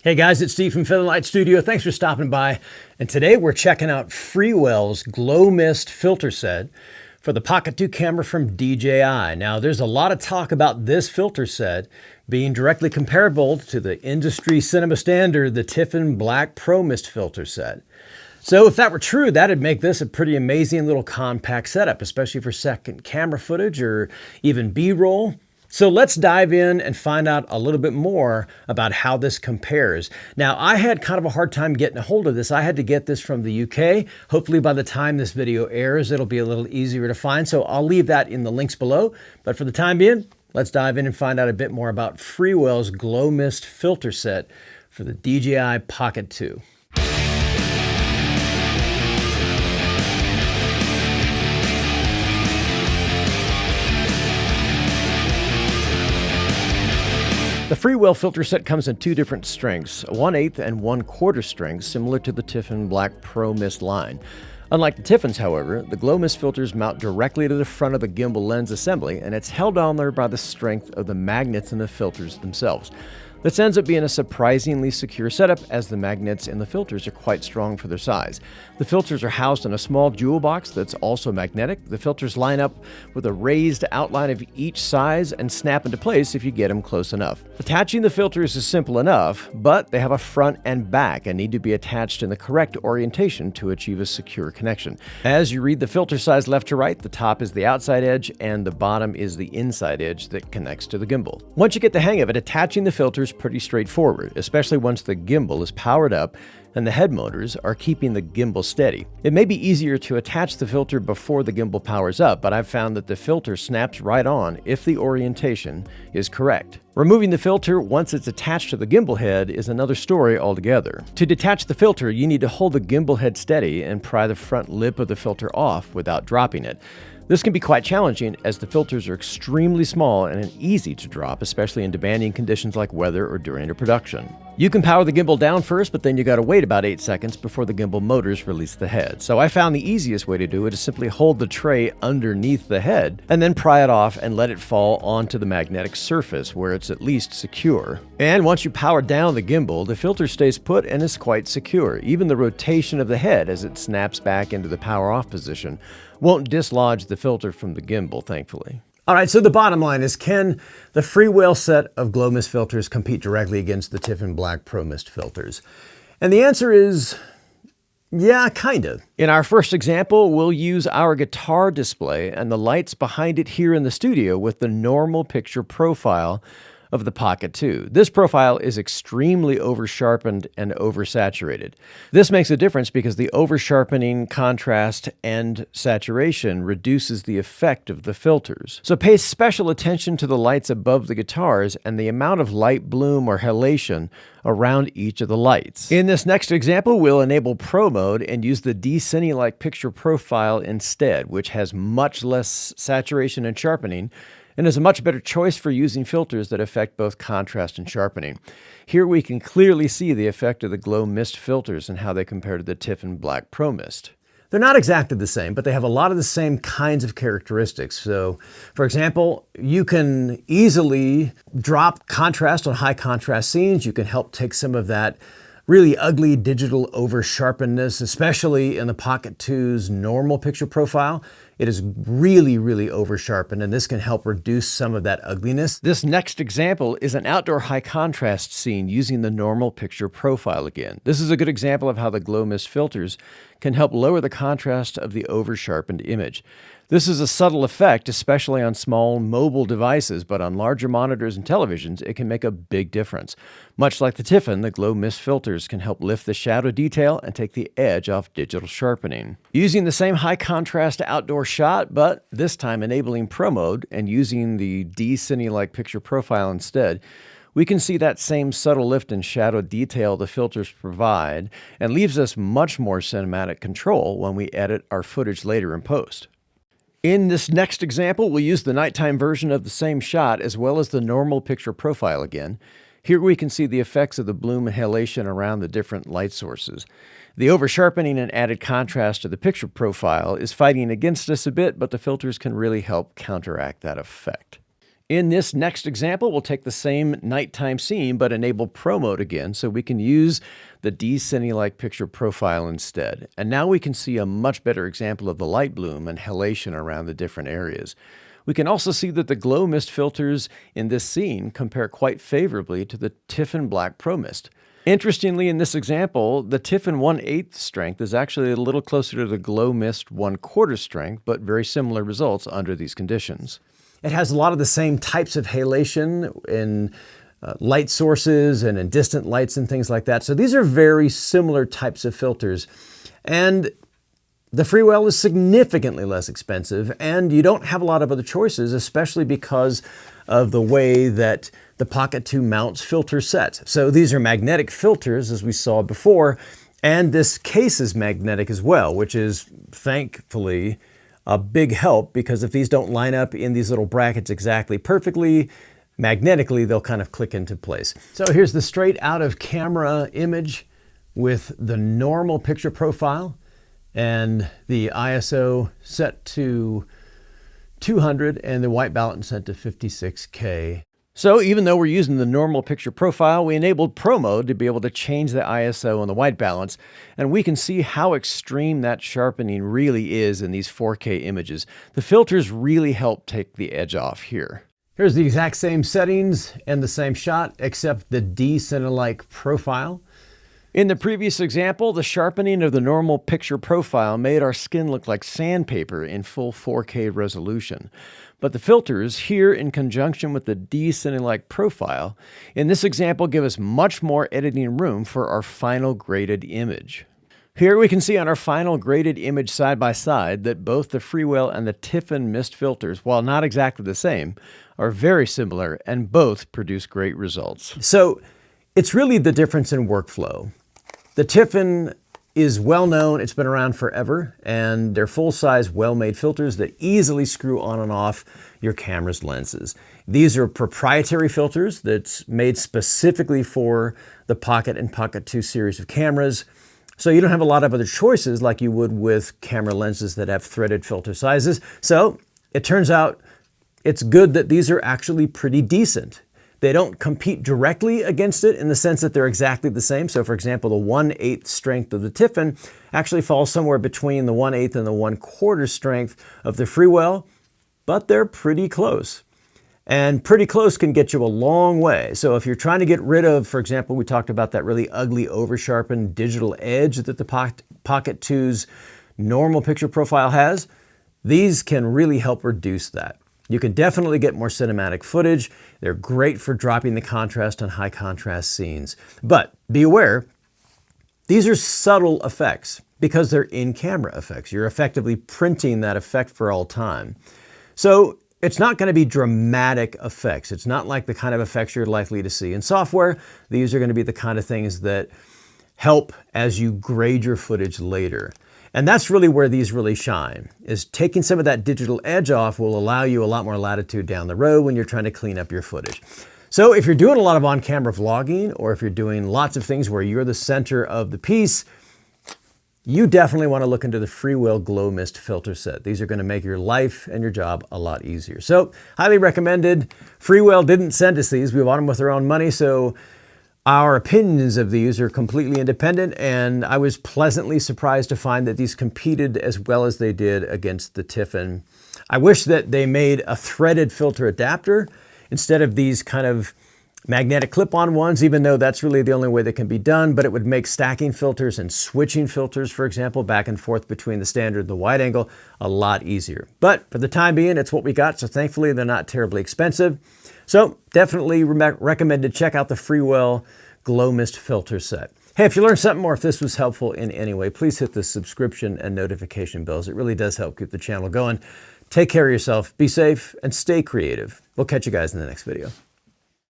Hey guys, it's Steve from Featherlight Studio. Thanks for stopping by. And today we're checking out Freewell's Glow Mist filter set for the Pocket 2 camera from DJI. Now, there's a lot of talk about this filter set being directly comparable to the industry cinema standard, the Tiffen Black Pro Mist filter set. So if that were true, that'd make this a pretty amazing little compact setup, especially for second camera footage or even B-roll. So let's dive in and find out a little bit more about how this compares. Now, I had kind of a hard time getting a hold of this. I had to get this from the UK. Hopefully by the time this video airs, it'll be a little easier to find. So I'll leave that in the links below. But for the time being, let's dive in and find out a bit more about Freewell's Glow Mist filter set for the DJI Pocket 2. The Freewell filter set comes in two different strengths, a 1/8 and 1/4 strength, similar to the Tiffen Black Pro Mist line. Unlike the Tiffens, however, the Glow Mist filters mount directly to the front of the gimbal lens assembly, and it's held on there by the strength of the magnets in the filters themselves. This ends up being a surprisingly secure setup, as the magnets in the filters are quite strong for their size. The filters are housed in a small jewel box that's also magnetic. The filters line up with a raised outline of each size and snap into place if you get them close enough. Attaching the filters is simple enough, but they have a front and back and need to be attached in the correct orientation to achieve a secure connection. As you read the filter size left to right, the top is the outside edge and the bottom is the inside edge that connects to the gimbal. Once you get the hang of it, attaching the filters pretty straightforward, especially once the gimbal is powered up and the head motors are keeping the gimbal steady. It may be easier to attach the filter before the gimbal powers up, but I've found that the filter snaps right on if the orientation is correct. Removing the filter once it's attached to the gimbal head is another story altogether. To detach the filter, you need to hold the gimbal head steady and pry the front lip of the filter off without dropping it. This can be quite challenging, as the filters are extremely small and easy to drop, especially in demanding conditions like weather or during a production. You can power the gimbal down first, but then you gotta wait about 8 seconds before the gimbal motors release the head. So I found the easiest way to do it is simply hold the tray underneath the head and then pry it off and let it fall onto the magnetic surface where it's at least secure. And once you power down the gimbal, the filter stays put and is quite secure. Even the rotation of the head as it snaps back into the power off position won't dislodge the filter from the gimbal, thankfully. All right, so the bottom line is, can the Freewell set of Glow Mist filters compete directly against the Tiffen Black Pro Mist filters? And the answer is, yeah, kind of. In our first example, we'll use our guitar display and the lights behind it here in the studio with the normal picture profile of the Pocket 2. This profile is extremely over-sharpened and oversaturated. This makes a difference because the over-sharpening, contrast, and saturation reduces the effect of the filters. So pay special attention to the lights above the guitars and the amount of light bloom or halation around each of the lights. In this next example, we'll enable Pro Mode and use the D-Cine Like picture profile instead, which has much less saturation and sharpening, and is a much better choice for using filters that affect both contrast and sharpening. Here we can clearly see the effect of the Glow Mist filters and how they compare to the Tiffen Black Pro Mist. They're not exactly the same, but they have a lot of the same kinds of characteristics. So, for example, you can easily drop contrast on high contrast scenes. You can help take some of that really ugly digital over-sharpenedness, especially in the Pocket 2's normal picture profile. It is really, really over-sharpened, and this can help reduce some of that ugliness. This next example is an outdoor high-contrast scene using the normal picture profile again. This is a good example of how the Glow Mist filters can help lower the contrast of the over-sharpened image. This is a subtle effect, especially on small mobile devices, but on larger monitors and televisions, it can make a big difference. Much like the Tiffen, the Glow Mist filters can help lift the shadow detail and take the edge off digital sharpening. Using the same high contrast outdoor shot, but this time enabling Pro Mode and using the D-Cine Like picture profile instead, we can see that same subtle lift and shadow detail the filters provide, and leaves us much more cinematic control when we edit our footage later in post. In this next example, we'll use the nighttime version of the same shot as well as the normal picture profile again. Here we can see the effects of the bloom and halation around the different light sources. The over-sharpening and added contrast to the picture profile is fighting against us a bit, but the filters can really help counteract that effect. In this next example, we'll take the same nighttime scene, but enable Pro Mode again, so we can use the D-Cine Like picture profile instead. And now we can see a much better example of the light bloom and halation around the different areas. We can also see that the glow mist filters in this scene compare quite favorably to the Tiffen Black Pro Mist. Interestingly, in this example, the Tiffen 1/8 strength is actually a little closer to the glow mist 1/4 strength, but very similar results under these conditions. It has a lot of the same types of halation in light sources and in distant lights and things like that. So these are very similar types of filters. And the Freewell is significantly less expensive, and you don't have a lot of other choices, especially because of the way that the Pocket 2 mounts filter sets. So these are magnetic filters, as we saw before, and this case is magnetic as well, which is thankfully a big help, because if these don't line up in these little brackets exactly perfectly, magnetically, they'll kind of click into place. So here's the straight out of camera image with the normal picture profile and the ISO set to 200 and the white balance set to 56K. So even though we're using the normal picture profile, we enabled Pro Mode to be able to change the ISO and the white balance, and we can see how extreme that sharpening really is in these 4K images. The filters really help take the edge off here. Here's the exact same settings and the same shot, except the D-Cine Like profile. In the previous example, the sharpening of the normal picture profile made our skin look like sandpaper in full 4K resolution. But the filters here, in conjunction with the D-Cine Like profile, in this example give us much more editing room for our final graded image. Here we can see on our final graded image side by side that both the Freewell and the Tiffen mist filters, while not exactly the same, are very similar and both produce great results. So it's really the difference in workflow. The Tiffen is well known, it's been around forever, and they're full-size, well-made filters that easily screw on and off your camera's lenses. These are proprietary filters that's made specifically for the Pocket and Pocket 2 series of cameras. So you don't have a lot of other choices like you would with camera lenses that have threaded filter sizes. So it turns out it's good that these are actually pretty decent. They don't compete directly against it in the sense that they're exactly the same. So for example, the 1/8 strength of the Tiffen actually falls somewhere between the 1/8 and the 1/4 strength of the Freewell, but they're pretty close. And pretty close can get you a long way. So if you're trying to get rid of, for example, we talked about that really ugly over-sharpened digital edge that the Pocket 2's normal picture profile has, these can really help reduce that. You can definitely get more cinematic footage. They're great for dropping the contrast on high contrast scenes. But be aware, these are subtle effects because they're in-camera effects. You're effectively printing that effect for all time. So it's not going to be dramatic effects. It's not like the kind of effects you're likely to see in software. These are going to be the kind of things that help as you grade your footage later. And that's really where these really shine, is taking some of that digital edge off will allow you a lot more latitude down the road when you're trying to clean up your footage. So if you're doing a lot of on-camera vlogging, or if you're doing lots of things where you're the center of the piece, you definitely want to look into the Freewell Glow Mist filter set. These are going to make your life and your job a lot easier. So highly recommended. Freewell didn't send us these. We bought them with our own money, so our opinions of these are completely independent, and I was pleasantly surprised to find that these competed as well as they did against the Tiffen. I wish that they made a threaded filter adapter instead of these kind of magnetic clip-on ones, even though that's really the only way that can be done, but it would make stacking filters and switching filters, for example, back and forth between the standard and the wide angle a lot easier. But for the time being, it's what we got, so thankfully they're not terribly expensive. So definitely recommend to check out the Freewell Glow Mist filter set. Hey, if you learned something or if this was helpful in any way, please hit the subscription and notification bells. It really does help keep the channel going. Take care of yourself, be safe, and stay creative. We'll catch you guys in the next video.